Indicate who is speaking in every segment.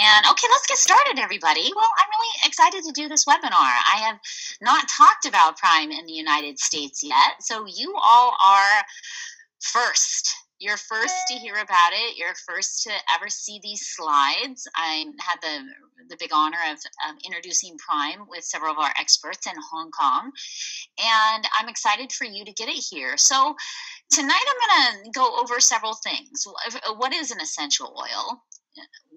Speaker 1: And okay, let's get started, everybody. Well, I'm really excited to do this webinar. I have not talked about PRIIME in the United States yet, so you all are first. You're first to hear about it. You're first to ever see these slides. I had the big honor of introducing PRIIME with several of our experts in Hong Kong, and I'm excited for you to get it here. So tonight I'm going to go over several things. What is an essential oil?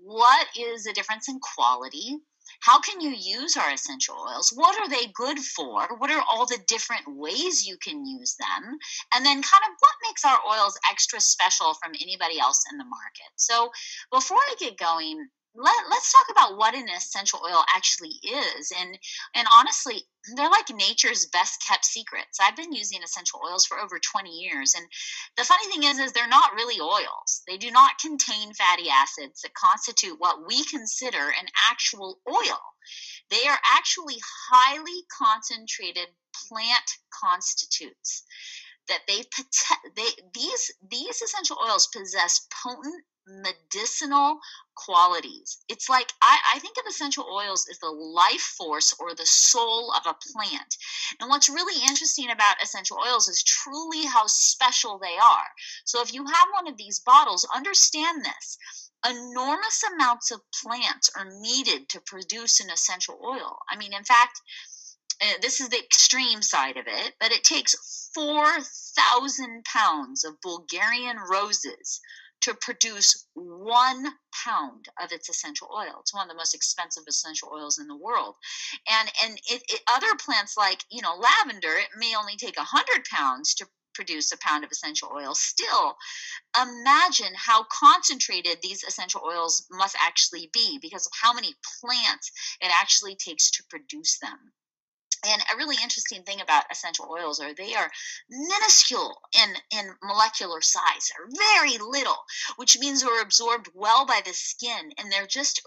Speaker 1: What is the difference in quality? How can you use our essential oils? What are they good for? What are all the different ways you can use them? And then kind of what makes our oils extra special from anybody else in the market? So before I get going, let's talk about what an essential oil actually is. And honestly, they're like nature's best kept secrets. I've been using essential oils for over 20 years. And the funny thing is they're not really oils. They do not contain fatty acids that constitute what we consider an actual oil. They are actually highly concentrated plant constitutes that these essential oils possess potent medicinal qualities. It's like I think of essential oils as the life force or the soul of a plant. And what's really interesting about essential oils is truly how special they are. So if you have one of these bottles, understand this. Enormous amounts of plants are needed to produce an essential oil. I mean, in fact, this is the extreme side of it, but it takes 4,000 pounds of Bulgarian roses to produce 1 pound of its essential oil. It's one of the most expensive essential oils in the world. And other plants like, lavender, it may only take 100 pounds to produce a pound of essential oil. Still, imagine how concentrated these essential oils must actually be because of how many plants it actually takes to produce them. And a really interesting thing about essential oils are they are minuscule in molecular size. They're very little, which means they're absorbed well by the skin, and they're just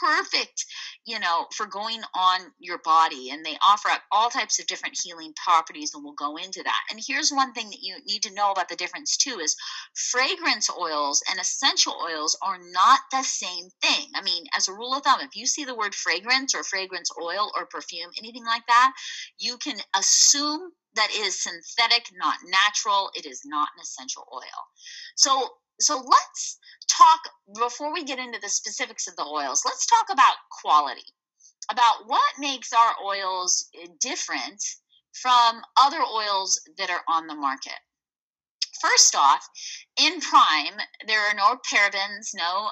Speaker 1: perfect, for going on your body. And they offer up all types of different healing properties, and we'll go into that. And here's one thing that you need to know about the difference too is fragrance oils and essential oils are not the same thing. I mean, as a rule of thumb, if you see the word fragrance or fragrance oil or perfume, anything like that, you can assume that it is synthetic, not natural. It is not an essential oil. So let's talk, before we get into the specifics of the oils, let's talk about quality, about what makes our oils different from other oils that are on the market. First off, in PRIIME, there are no parabens, no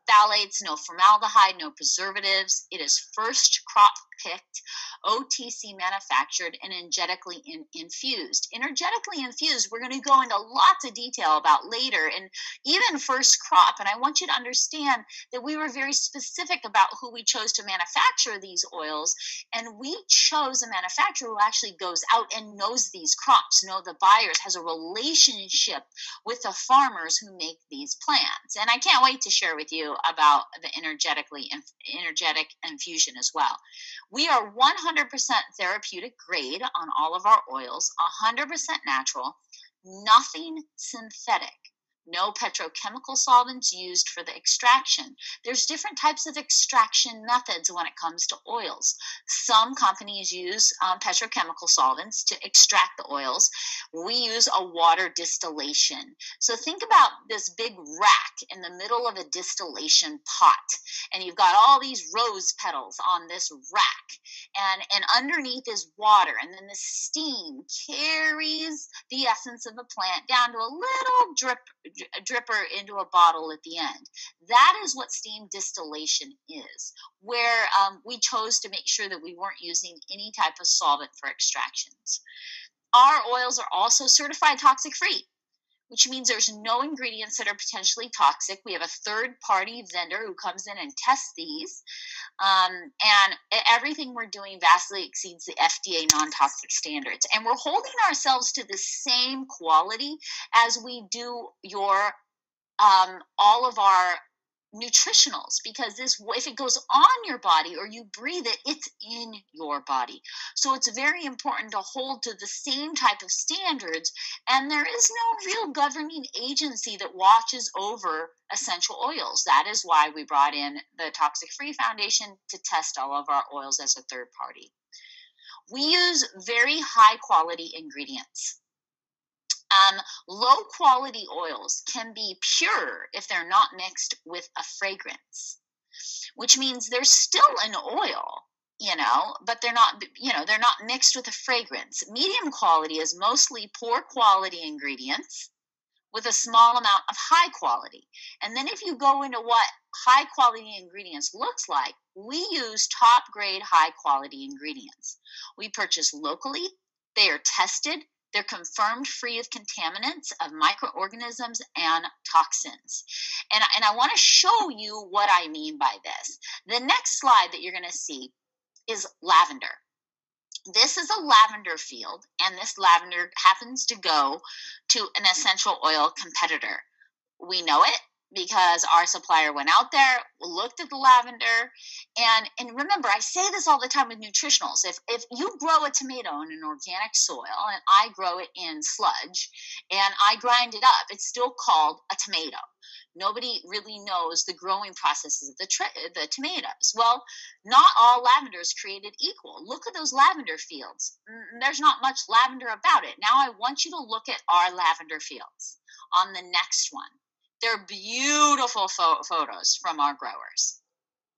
Speaker 1: phthalates, no formaldehyde, no preservatives. It is first crop picked, OTC manufactured, and energetically infused. Energetically infused, we're going to go into lots of detail about later, and even first crop. And I want you to understand that we were very specific about who we chose to manufacture these oils, and we chose a manufacturer who actually goes out and knows these crops, know the buyers, has a relationship with the farmers who make these plants. And I can't wait to share with you about the energetic infusion as well. We are 100% therapeutic grade on all of our oils, 100% natural, nothing synthetic. No petrochemical solvents used for the extraction. There's different types of extraction methods when it comes to oils. Some companies use petrochemical solvents to extract the oils. We use a water distillation. So think about this big rack in the middle of a distillation pot, and you've got all these rose petals on this rack, and underneath is water, and then the steam carries the essence of the plant down to a little dripper into a bottle at the end. That is what steam distillation is, where we chose to make sure that we weren't using any type of solvent for extractions. Our oils are also certified toxic free, which means there's no ingredients that are potentially toxic. We have a third-party vendor who comes in and tests these, and everything we're doing vastly exceeds the FDA non-toxic standards. And we're holding ourselves to the same quality as we do your all of our nutritionals, because this, if it goes on your body or you breathe it, it's in your body. So it's very important to hold to the same type of standards, and there is no real governing agency that watches over essential oils. That is why we brought in the Toxic Free Foundation to test all of our oils as a third party. We use very high quality ingredients. Low quality oils can be pure if they're not mixed with a fragrance, which means they're still an oil, but they're not, they're not mixed with a fragrance. Medium quality is mostly poor quality ingredients with a small amount of high quality. And then if you go into what high quality ingredients looks like, we use top grade high quality ingredients. We purchase locally, they are tested, they're confirmed free of contaminants, of microorganisms and toxins. And I want to show you what I mean by this. The next slide that you're going to see is lavender. This is a lavender field, and this lavender happens to go to an essential oil competitor. We know it because our supplier went out there, looked at the lavender, and remember, I say this all the time with nutritionals. If you grow a tomato in an organic soil and I grow it in sludge and I grind it up, it's still called a tomato. Nobody really knows the growing processes of the tomatoes. Well, not all lavender is created equal. Look at those lavender fields. There's not much lavender about it. Now I want you to look at our lavender fields on the next one. They're beautiful photos from our growers.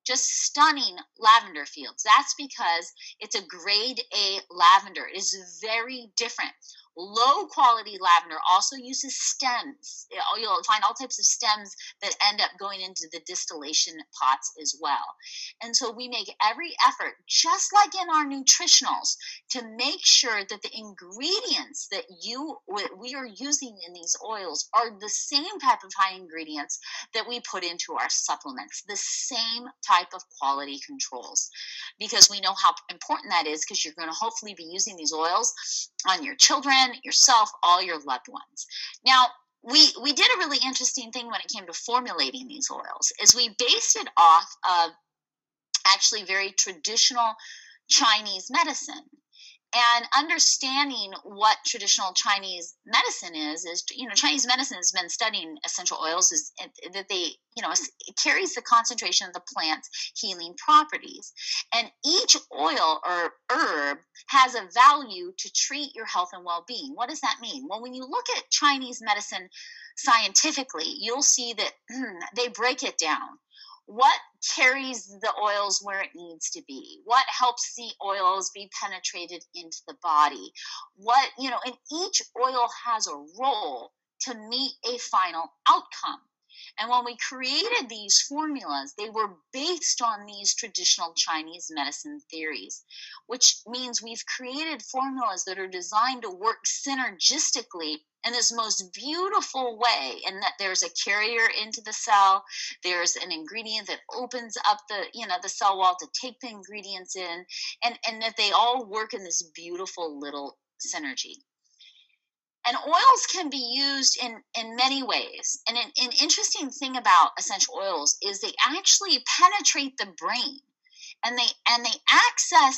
Speaker 1: Just stunning lavender fields. That's because it's a grade A lavender. It is very different. Low quality lavender also uses stems. You'll find all types of stems that end up going into the distillation pots as well. And so we make every effort, just like in our nutritionals, to make sure that the ingredients that we are using in these oils are the same type of high ingredients that we put into our supplements, the same type of quality controls, because we know how important that is, because you're going to hopefully be using these oils on your children, yourself, all your loved ones. Now, we did a really interesting thing when it came to formulating these oils, is we based it off of actually very traditional Chinese medicine. And understanding what traditional Chinese medicine is, Chinese medicine has been studying essential oils, is that they, it carries the concentration of the plant's healing properties. And each oil or herb has a value to treat your health and well-being. What does that mean? Well, when you look at Chinese medicine scientifically, you'll see that they break it down. What carries the oils where it needs to be? What helps the oils be penetrated into the body? And each oil has a role to meet a final outcome. And when we created these formulas, they were based on these traditional Chinese medicine theories, which means we've created formulas that are designed to work synergistically in this most beautiful way, and that there's a carrier into the cell, there's an ingredient that opens up the cell wall to take the ingredients in, and that they all work in this beautiful little synergy. And oils can be used in many ways. And an interesting thing about essential oils is they actually penetrate the brain, and they access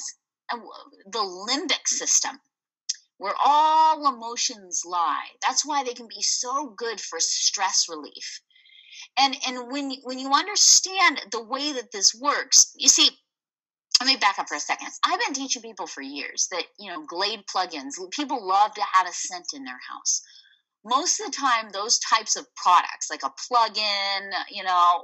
Speaker 1: the limbic system, where all emotions lie. That's why they can be so good for stress relief. And when you understand the way that this works, you see, let me back up for a second. I've been teaching people for years that, Glade plugins, people love to have a scent in their house. Most of the time, those types of products, like a plug-in,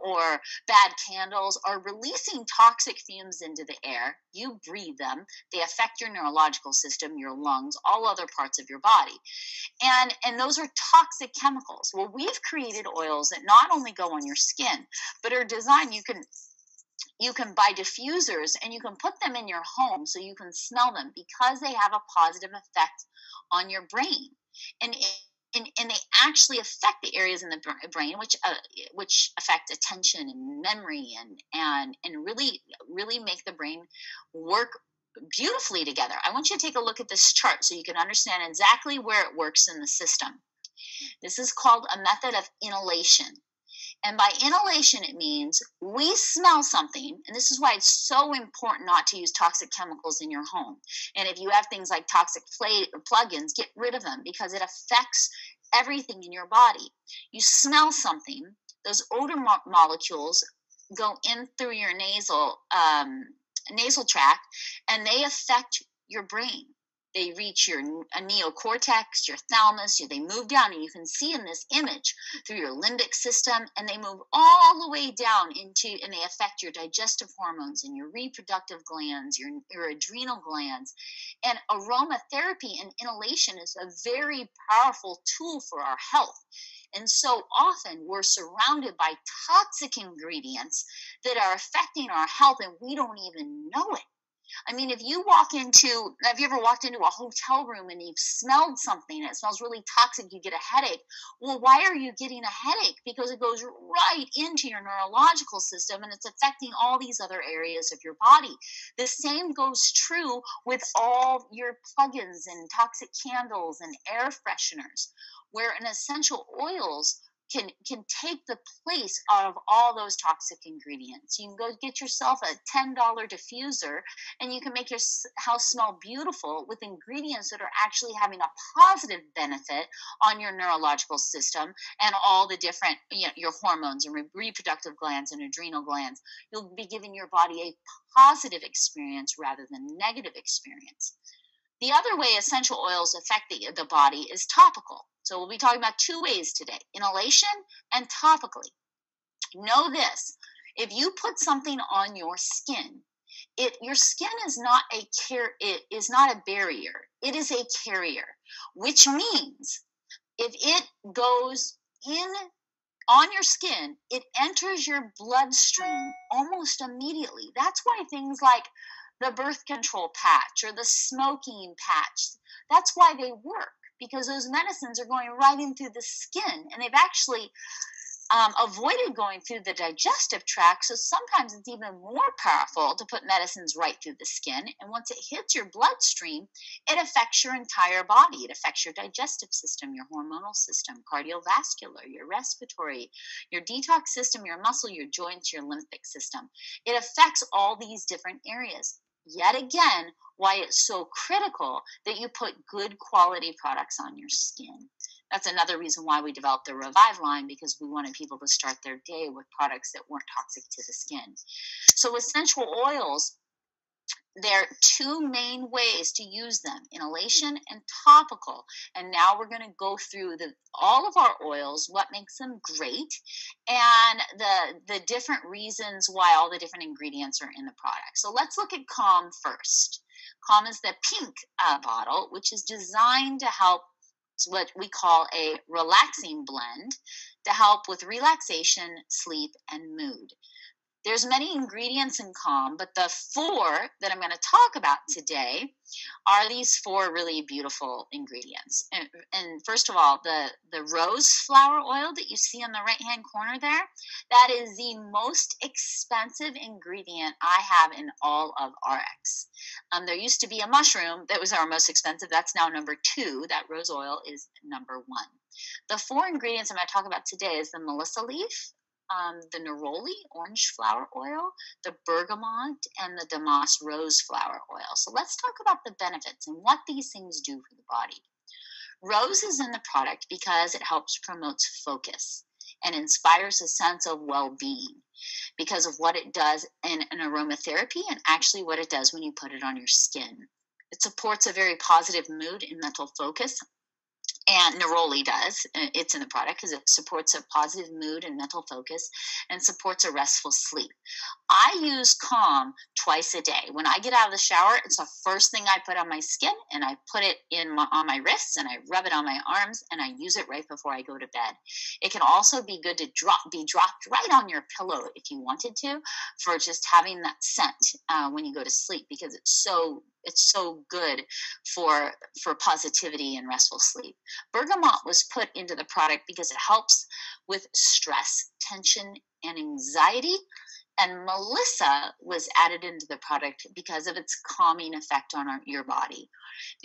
Speaker 1: or bad candles, are releasing toxic fumes into the air. You breathe them. They affect your neurological system, your lungs, all other parts of your body. And those are toxic chemicals. Well, we've created oils that not only go on your skin, but are designed, you can buy diffusers and you can put them in your home so you can smell them, because they have a positive effect on your brain. And they actually affect the areas in the brain which affect attention and memory and really, really make the brain work beautifully together. I want you to take a look at this chart so you can understand exactly where it works in the system. This is called a method of inhalation. And by inhalation, it means we smell something. And this is why it's so important not to use toxic chemicals in your home. And if you have things like toxic plugins, get rid of them because it affects everything in your body. You smell something, those odor molecules go in through your nasal tract, and they affect your brain. They reach your neocortex, your thalamus, they move down, and you can see in this image through your limbic system, and they move all the way down and they affect your digestive hormones and your reproductive glands, your adrenal glands. And aromatherapy and inhalation is a very powerful tool for our health. And so often we're surrounded by toxic ingredients that are affecting our health, and we don't even know it. I mean, have you ever walked into a hotel room and you've smelled something and it smells really toxic, you get a headache? Well, why are you getting a headache? Because it goes right into your neurological system and it's affecting all these other areas of your body. The same goes true with all your plugins and toxic candles and air fresheners, where an essential oils can take the place of all those toxic ingredients. You can go get yourself a $10 diffuser and you can make your house smell beautiful with ingredients that are actually having a positive benefit on your neurological system and all the different, your hormones and reproductive glands and adrenal glands. You'll be giving your body a positive experience rather than negative experience. The other way essential oils affect the body is topical. So we'll be talking about two ways today, inhalation and topically. Know this, if you put something on your skin, your skin is not a barrier, it is a carrier, which means if it goes in on your skin, it enters your bloodstream almost immediately. That's why things like the birth control patch or the smoking patch, that's why they work. Because those medicines are going right in through the skin, and they've actually avoided going through the digestive tract. So sometimes it's even more powerful to put medicines right through the skin. And once it hits your bloodstream, it affects your entire body. It affects your digestive system, your hormonal system, cardiovascular, your respiratory, your detox system, your muscle, your joints, your lymphatic system. It affects all these different areas. Yet again, why it's so critical that you put good quality products on your skin. That's another reason why we developed the Revive line, because we wanted people to start their day with products that weren't toxic to the skin. So essential oils, there are two main ways to use them, inhalation and topical. And now we're going to go through all of our oils, what makes them great, and the different reasons why all the different ingredients are in the product. So let's look at Calm first. Calm is the pink bottle, which is designed to help what we call a relaxing blend to help with relaxation, sleep, and mood. There's many ingredients in Calm, but the four that I'm going to talk about today are these four really beautiful ingredients. And first of all, the rose flower oil that you see on the right-hand corner there, that is the most expensive ingredient I have in all of RX. There used to be a mushroom that was our most expensive. That's now number 2. That rose oil is number 1. The four ingredients I'm going to talk about today is the melissa leaf, the neroli orange flower oil, the bergamot, and the damask rose flower oil. So let's talk about the benefits and what these things do for the body. Rose is in the product because it helps promote focus and inspires a sense of well-being because of what it does in an aromatherapy and actually what it does when you put it on your skin. It supports a very positive mood and mental focus. And neroli does. It's in the product because it supports a positive mood and mental focus and supports a restful sleep. I use Calm twice a day. When I get out of the shower, it's the first thing I put on my skin, and I put it on my wrists, and I rub it on my arms, and I use it right before I go to bed. It can also be good to be dropped right on your pillow if you wanted to, for just having that scent when you go to sleep, because it's so good for positivity and restful sleep. Bergamot was put into the product because it helps with stress, tension, and anxiety. And Melissa was added into the product because of its calming effect on your body.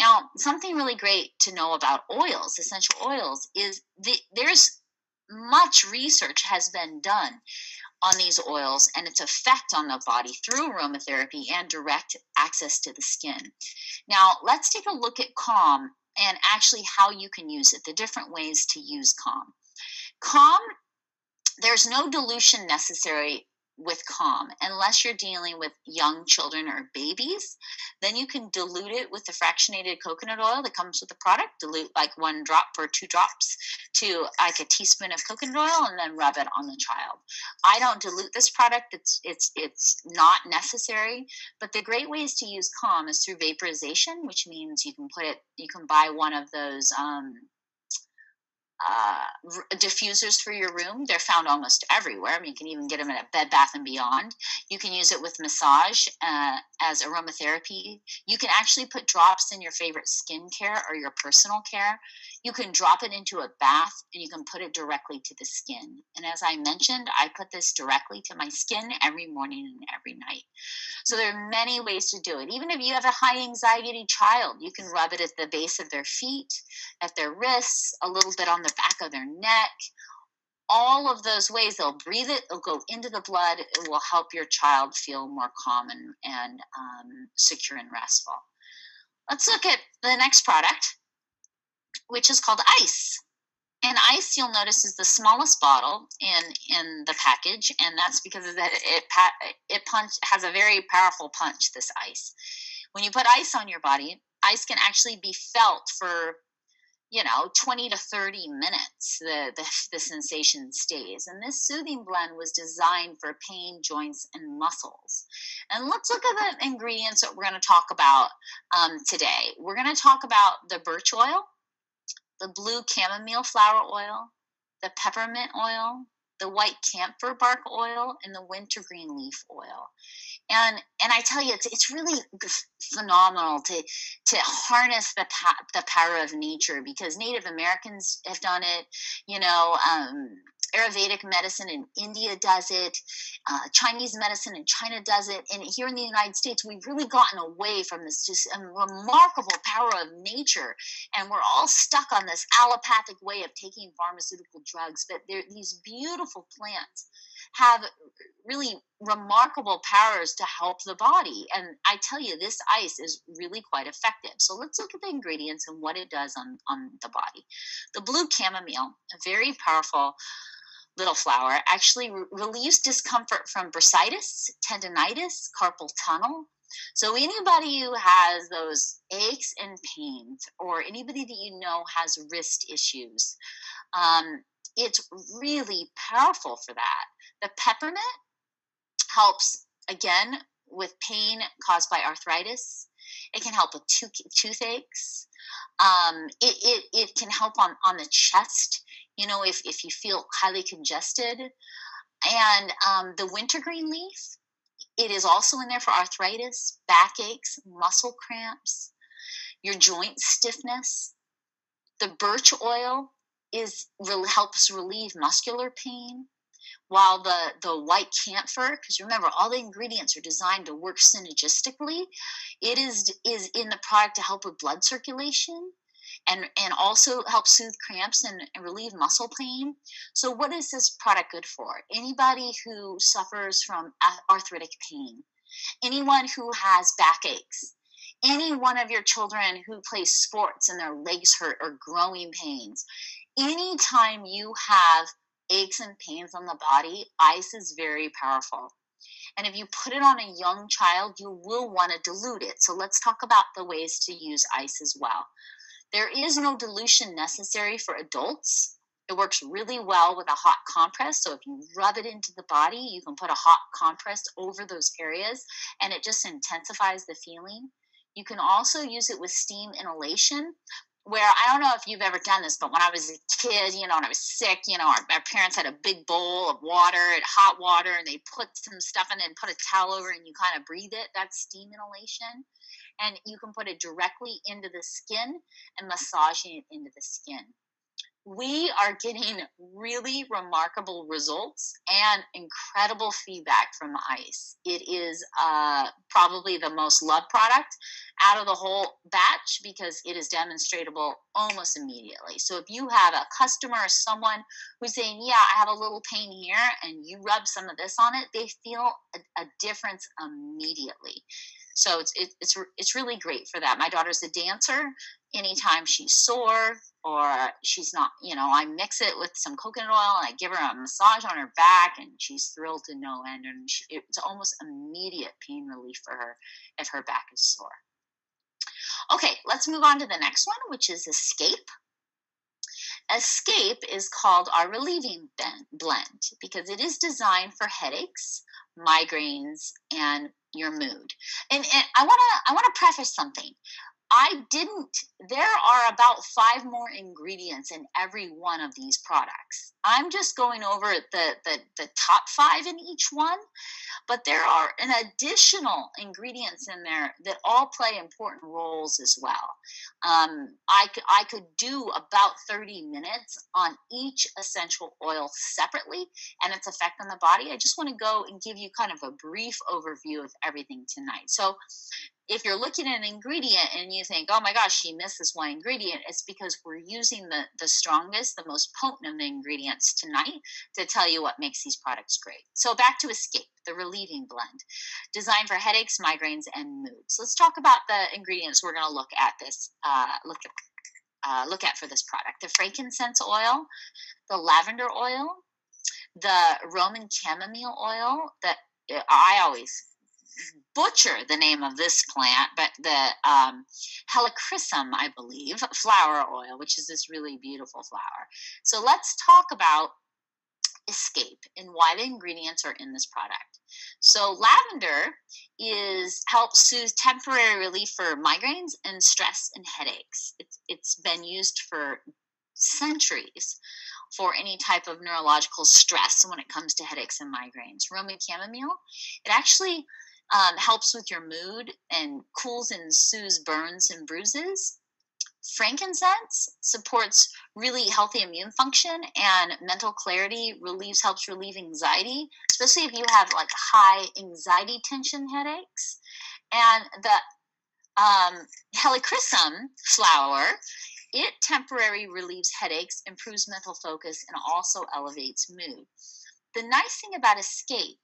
Speaker 1: Now, something really great to know about oils, essential oils, is there's much research has been done on these oils and its effect on the body through aromatherapy and direct access to the skin. Now, let's take a look at Calm and actually how you can use it, the different ways to use Calm. Calm, there's no dilution necessary with Calm unless you're dealing with young children or babies. Then you can dilute it with the fractionated coconut oil that comes with the product. Dilute like 1 drop or 2 drops to like a teaspoon of coconut oil, and then rub it on the child. I don't dilute this product. It's not necessary. But the great ways to use Calm is through vaporization, which means you can buy one of those diffusers for your room. They're found almost everywhere. I mean, you can even get them at Bed Bath & Beyond. You can use it with massage as aromatherapy. You can actually put drops in your favorite skincare or your personal care. You can drop it into a bath, and you can put it directly to the skin. And as I mentioned, I put this directly to my skin every morning and every night. So there are many ways to do it. Even if you have a high anxiety child, you can rub it at the base of their feet, at their wrists, a little bit on the back of their neck. All of those ways, they'll breathe it, it'll go into the blood, it will help your child feel more calm and secure and restful. Let's look at the next product, which is called ice. And ice, you'll notice, is the smallest bottle in the package, and that's because of that it has a very powerful punch, this ice. When you put ice on your body, ice can actually be felt for 20 to 30 minutes. The sensation stays. And this soothing blend was designed for pain, joints, and muscles. And let's look at the ingredients that we're going to talk about today. We're going to talk about the birch oil, the blue chamomile flower oil, the peppermint oil, the white camphor bark oil, and the wintergreen leaf oil. And I tell you, it's really phenomenal to harness the power of nature, because Native Americans have done it. Ayurvedic medicine in India does it. Chinese medicine in China does it. And here in the United States, we've really gotten away from this just remarkable power of nature. And we're all stuck on this allopathic way of taking pharmaceutical drugs. But these beautiful plants have really remarkable powers to help the body. And I tell you, this ice is really quite effective. So let's look at the ingredients and what it does on the body. The blue chamomile, a very powerful little flower, actually relieves discomfort from bursitis, tendinitis, carpal tunnel. So anybody who has those aches and pains, or anybody that you know has wrist issues, it's really powerful for that. The peppermint helps, again, with pain caused by arthritis. It can help with toothaches. It can help on the chest, if you feel highly congested. And the wintergreen leaf, it is also in there for arthritis, backaches, muscle cramps, your joint stiffness. The birch oil helps relieve muscular pain, while the white camphor, because remember, all the ingredients are designed to work synergistically. It is in the product to help with blood circulation and also help soothe cramps and relieve muscle pain. So what is this product good for? Anybody who suffers from arthritic pain, anyone who has backaches, any one of your children who plays sports and their legs hurt or growing pains. Anytime you have aches and pains on the body, ice is very powerful. And if you put it on a young child, you will want to dilute it. So let's talk about the ways to use ice as well. There is no dilution necessary for adults. It works really well with a hot compress. So if you rub it into the body, you can put a hot compress over those areas, and it just intensifies the feeling. You can also use it with steam inhalation, where I don't know if you've ever done this, but when I was a kid, and I was sick, our parents had a big bowl of water, hot water, and they put some stuff in it and put a towel over it, and you kind of breathe it. That's steam inhalation. And you can put it directly into the skin and massaging it into the skin. we are getting really remarkable results and incredible feedback from ice. It is probably the most loved product out of the whole batch because it is demonstratable almost immediately. So if you have a customer or someone who's saying, yeah, I have a little pain here, and you rub some of this on it, they feel a difference immediately. So it's really great for that. My daughter's a dancer. Anytime she's sore or she's not, I mix it with some coconut oil and I give her a massage on her back, and she's thrilled to no end. And it's almost immediate pain relief for her if her back is sore. Okay, let's move on to the next one, which is Escape. Escape is called our relieving blend because it is designed for headaches, migraines, and your mood. And I want to preface something. There are about 5 more ingredients in every one of these products. I'm just going over the top 5 in each one, but there are an additional ingredients in there that all play important roles as well. I could do about 30 minutes on each essential oil separately and its effect on the body. I just want to go and give you kind of a brief overview of everything tonight. So if you're looking at an ingredient and you think, oh my gosh, she missed this one ingredient, it's because we're using the strongest, the most potent of the ingredients tonight to tell you what makes these products great. So back to Escape, the relieving blend, designed for headaches, migraines, and moods. Let's talk about the ingredients we're going to look at for this product. The frankincense oil, the lavender oil, the Roman chamomile oil, that I always butcher the name of this plant, but the helichrysum, I believe, flower oil, which is this really beautiful flower. So let's talk about Escape and why the ingredients are in this product. So lavender helps soothe temporary relief for migraines and stress and headaches. It's been used for centuries for any type of neurological stress when it comes to headaches and migraines. Roman chamomile, it actually helps with your mood and cools and soothes burns and bruises. Frankincense supports really healthy immune function and mental clarity, helps relieve anxiety, especially if you have like high anxiety tension headaches. And the helichrysum flower, it temporarily relieves headaches, improves mental focus, and also elevates mood. The nice thing about Escape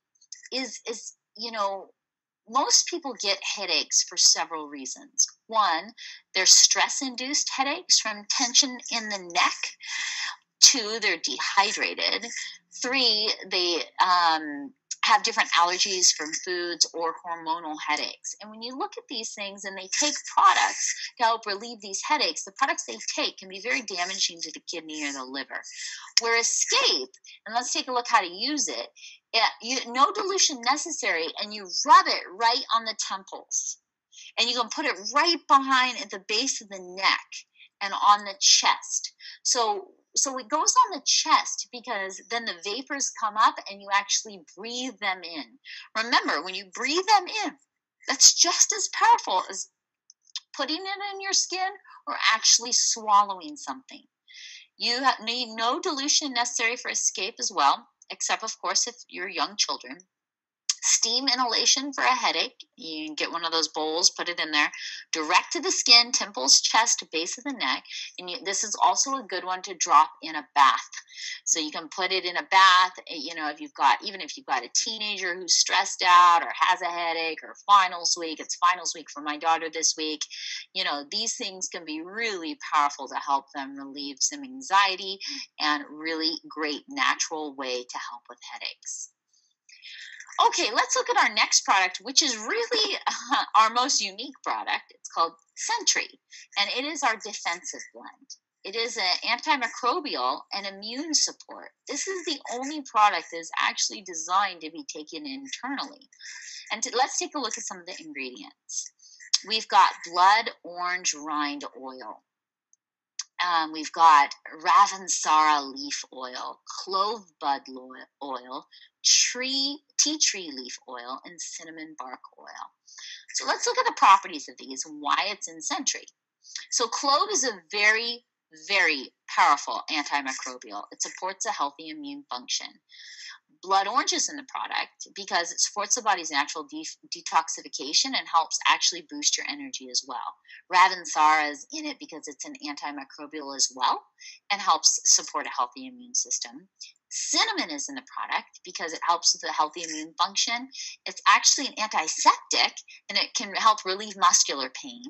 Speaker 1: is most people get headaches for several reasons. One, they're stress-induced headaches from tension in the neck. 2, they're dehydrated. 3, they have different allergies from foods or hormonal headaches. And when you look at these things and they take products to help relieve these headaches, the products they take can be very damaging to the kidney or the liver. Where Escape, and let's take a look how to use it, no dilution necessary, and you rub it right on the temples. And you can put it right behind at the base of the neck and on the chest. So it goes on the chest because then the vapors come up and you actually breathe them in. Remember, when you breathe them in, that's just as powerful as putting it in your skin or actually swallowing something. You need no dilution necessary for Escape as well, except, of course, if you're young children. Steam inhalation for a headache. You can get one of those bowls, put it in there, direct to the skin, temples, chest, base of the neck. And this is also a good one to drop in a bath. So you can put it in a bath, if you've got a teenager who's stressed out or has a headache, or finals week. It's finals week for my daughter this week. These things can be really powerful to help them relieve some anxiety, and really great natural way to help with headaches. Okay, let's look at our next product, which is really our most unique product. It's called Sentry, and it is our defensive blend. It is an antimicrobial and immune support. This is the only product that is actually designed to be taken internally. And let's take a look at some of the ingredients. We've got blood orange rind oil. We've got Ravensara leaf oil, clove bud oil, tea tree leaf oil, and cinnamon bark oil. So let's look at the properties of these and why it's in Sentry. So clove is a very very powerful antimicrobial. It supports a healthy immune function. Blood orange is in the product because it supports the body's natural detoxification and helps actually boost your energy as well. Ravinsara is in it because it's an antimicrobial as well and helps support a healthy immune system. Cinnamon is in the product because it helps with the healthy immune function. It's actually an antiseptic and it can help relieve muscular pain.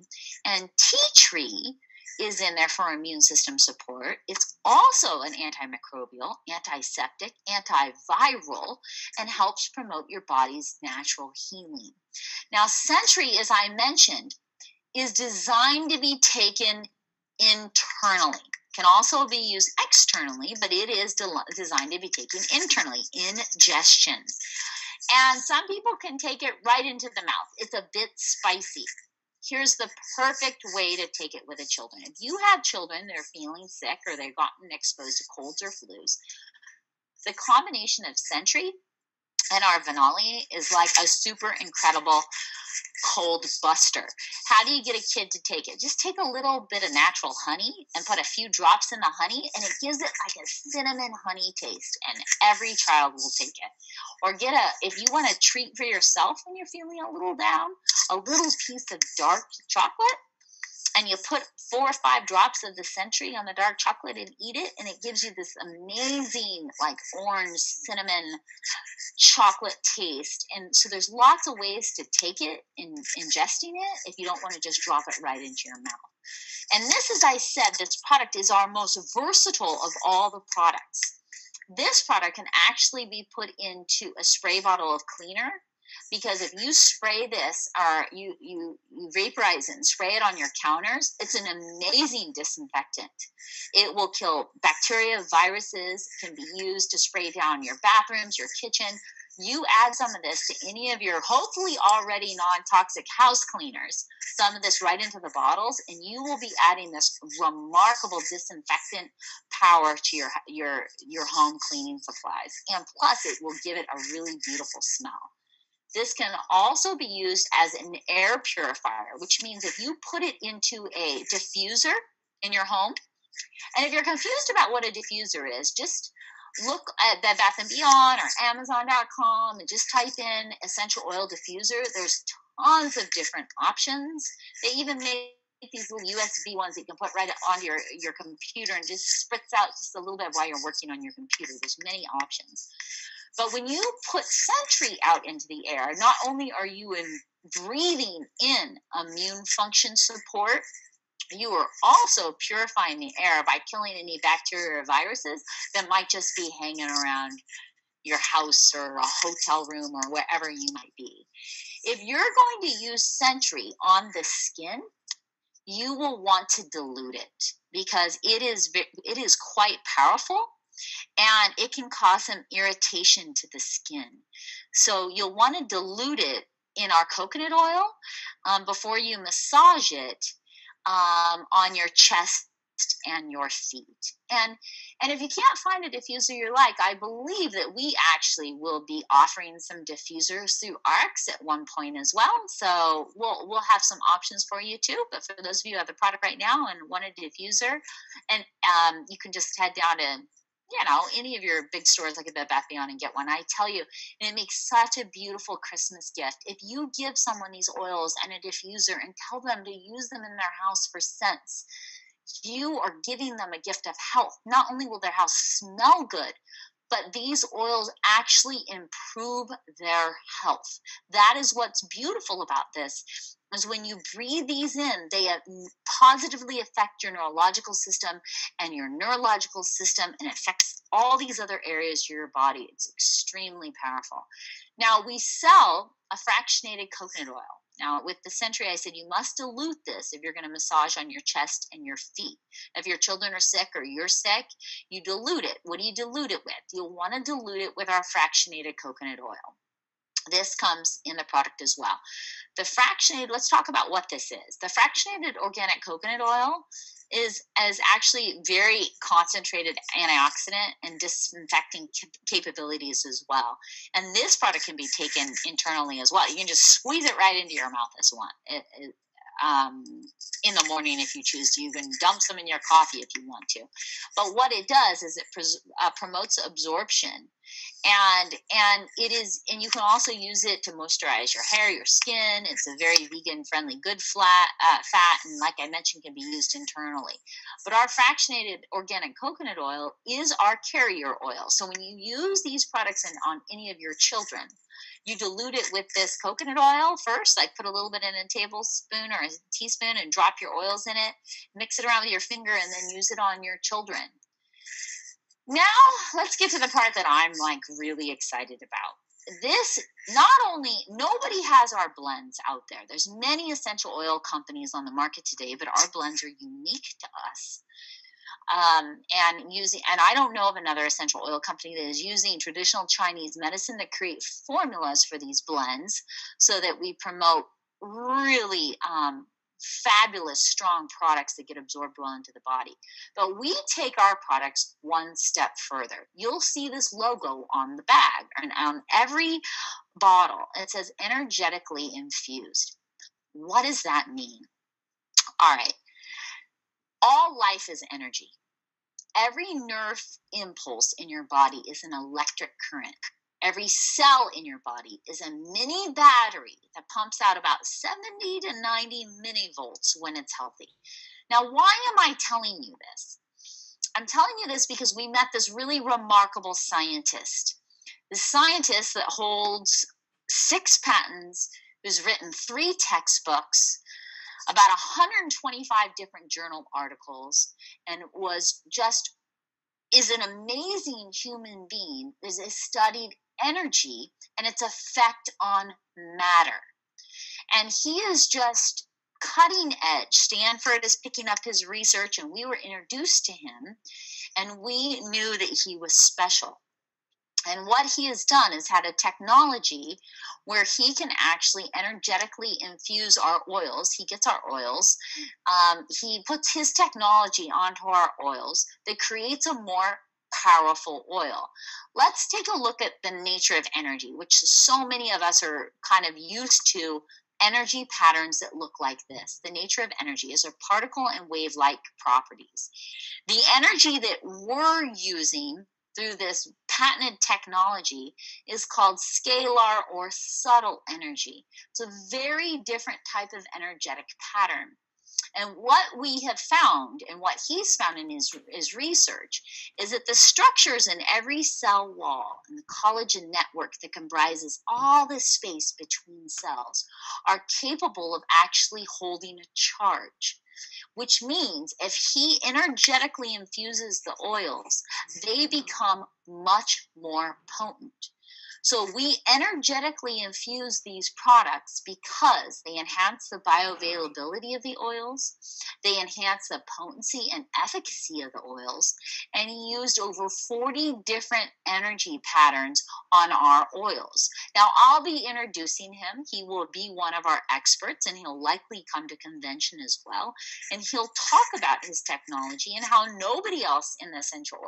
Speaker 1: And tea tree is in there for immune system support. It's also an antimicrobial, antiseptic, antiviral, and helps promote your body's natural healing. Now, Century, as I mentioned, is designed to be taken internally. Can also be used externally, but it is designed to be taken internally, ingestion. And some people can take it right into the mouth. It's a bit spicy. Here's the perfect way to take it with the children. If you have children that are feeling sick or they've gotten exposed to colds or flus, the combination of Century and our Venali is like a super incredible cold buster. How do you get a kid to take it? Just take a little bit of natural honey and put a few drops in the honey, and it gives it like a cinnamon honey taste, and every child will take it. Or if you want a treat for yourself when you're feeling a little down, a little piece of dark chocolate, and you put 4 or 5 drops of the Century on the dark chocolate and eat it, and it gives you this amazing like orange cinnamon chocolate taste. And so there's lots of ways to take it in ingesting it if you don't want to just drop it right into your mouth. And this, as I said, this product is our most versatile of all the products. This product can actually be put into a spray bottle of cleaner, because if you spray this or you vaporize it and spray it on your counters, it's an amazing disinfectant. It will kill bacteria, viruses, can be used to spray down your bathrooms, your kitchen. You add some of this to any of your hopefully already non-toxic house cleaners, some of this right into the bottles, and you will be adding this remarkable disinfectant power to your home cleaning supplies. And plus, it will give it a really beautiful smell. This can also be used as an air purifier, which means if you put it into a diffuser in your home, and if you're confused about what a diffuser is, just look at Bed Bath & Beyond or Amazon.com and just type in essential oil diffuser. There's tons of different options. They even make these little USB ones that you can put right onto your computer and just spritz out just a little bit while you're working on your computer. There's many options. But when you put Century out into the air, not only are you breathing in immune function support, you are also purifying the air by killing any bacteria or viruses that might just be hanging around your house or a hotel room or wherever you might be. If you're going to use Century on the skin, you will want to dilute it because it is quite powerful. And it can cause some irritation to the skin. So you'll want to dilute it in our coconut oil before you massage it on your chest and your feet. And if you can't find a diffuser you like, I believe that we actually will be offering some diffusers through ARCS at one point as well. So we'll have some options for you too. But for those of you who have the product right now and want a diffuser, and you can just head down to any of your big stores like a Bed Bath & Beyond and get one. I tell you, and it makes such a beautiful Christmas gift. If you give someone these oils and a diffuser and tell them to use them in their house for scents, you are giving them a gift of health. Not only will their house smell good, but these oils actually improve their health. That is what's beautiful about this, is when you breathe these in, they positively affect your neurological system and your neurological system, and affects all these other areas of your body. It's extremely powerful. Now, we sell a fractionated coconut oil. Now, with the Century, I said you must dilute this if you're going to massage on your chest and your feet. If your children are sick or you're sick, you dilute it. What do you dilute it with? You'll want to dilute it with our fractionated coconut oil. This comes in the product as well. The fractionated, let's talk about what this is. The fractionated organic coconut oil is actually very concentrated antioxidant and disinfecting capabilities as well. And this product can be taken internally as well. You can just squeeze it right into your mouth as one. in the morning if you choose to. You can dump some in your coffee if you want to. But what it does is it promotes absorption. And you can also use it to moisturize your hair, your skin. It's a very vegan friendly, good fat, and like I mentioned, can be used internally. But our fractionated organic coconut oil is our carrier oil. So when you use these products on any of your children, you dilute it with this coconut oil first, like put a little bit in a tablespoon or a teaspoon and drop your oils in it, mix it around with your finger, and then use it on your children. Now, let's get to the part that I'm like really excited about. This, not only, nobody has our blends out there. There's many essential oil companies on the market today, but our blends are unique to us. And I don't know of another essential oil company that is using traditional Chinese medicine to create formulas for these blends so that we promote really fabulous, strong products that get absorbed well into the body. But we take our products one step further. You'll see this logo on the bag and on every bottle. It says energetically infused. What does that mean? All right. All life is energy. Every nerve impulse in your body is an electric current. Every cell in your body is a mini battery that pumps out about 70 to 90 millivolts when it's healthy. Now, why am I telling you this? I'm telling you this because we met this really remarkable scientist. The scientist that holds 6 patents, who's written 3 textbooks, about 125 different journal articles, and is an amazing human being, is studied energy and its effect on matter. And he is just cutting edge. Stanford is picking up his research, and we were introduced to him, and we knew that he was special. And what he has done is had a technology where he can actually energetically infuse our oils. He gets our oils. He puts his technology onto our oils that creates a more powerful oil. Let's take a look at the nature of energy, which so many of us are kind of used to. Energy patterns that look like this. The nature of energy is a particle and wave-like properties. The energy that we're using through this patented technology is called scalar or subtle energy. It's a very different type of energetic pattern. And what we have found, and what he's found in his research, is that the structures in every cell wall and the collagen network that comprises all this space between cells are capable of actually holding a charge. Which means if he energetically infuses the oils, they become much more potent. So we energetically infuse these products because they enhance the bioavailability of the oils, they enhance the potency and efficacy of the oils, and he used over 40 different energy patterns on our oils. Now, I'll be introducing him. He will be one of our experts, and he'll likely come to convention as well, and he'll talk about his technology and how nobody else in the essential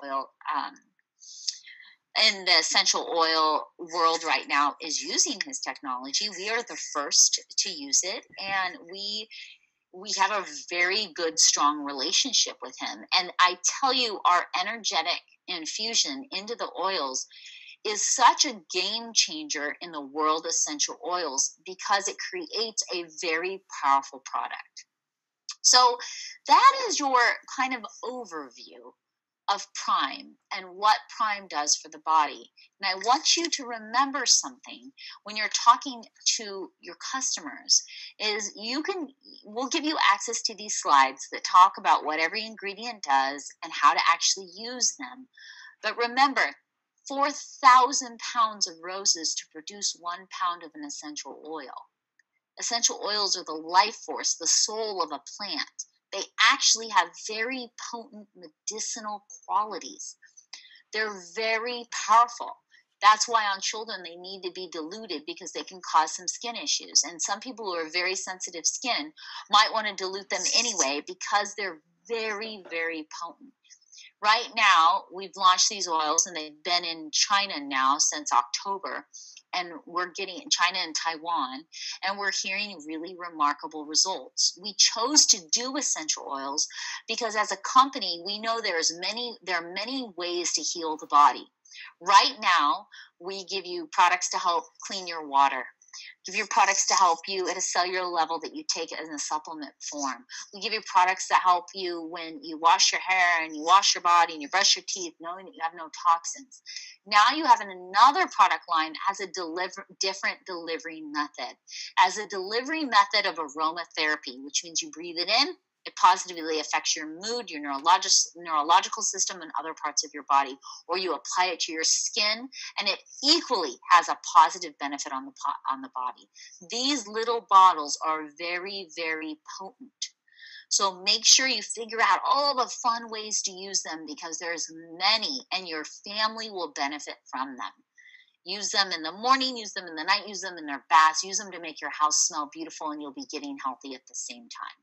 Speaker 1: oil world right now is using his technology. We are the first to use it, and we have a very good, strong relationship with him. And I tell you, our energetic infusion into the oils is such a game changer in the world of essential oils because it creates a very powerful product. So that is your kind of overview of PRIIME and what PRIIME does for the body. And I want you to remember something when you're talking to your customers is we'll give you access to these slides that talk about what every ingredient does and how to actually use them. But remember, 4,000 pounds of roses to produce 1 pound of an essential oil. Essential oils are the life force, the soul of a plant. They actually have very potent medicinal qualities. They're very powerful. That's why on children they need to be diluted because they can cause some skin issues. And some people who are very sensitive skin might want to dilute them anyway because they're very, very potent. Right now, we've launched these oils, and they've been in China now since October. and we're getting in China and Taiwan, and we're hearing really remarkable results. We chose to do essential oils because as a company, we know there are many ways to heal the body. Right now, we give you products to help clean your water. Give you products to help you at a cellular level that you take it in a supplement form. We give you products that help you when you wash your hair and you wash your body and you brush your teeth, knowing that you have no toxins. Now you have another product line as a different delivery method. As a delivery method of aromatherapy, which means you breathe it in, it positively affects your mood, your neurological system, and other parts of your body, or you apply it to your skin, and it equally has a positive benefit on the body. These little bottles are very, very potent. So make sure you figure out all the fun ways to use them, because there's many, and your family will benefit from them. Use them in the morning, use them in the night, use them in their baths, use them to make your house smell beautiful, and you'll be getting healthy at the same time.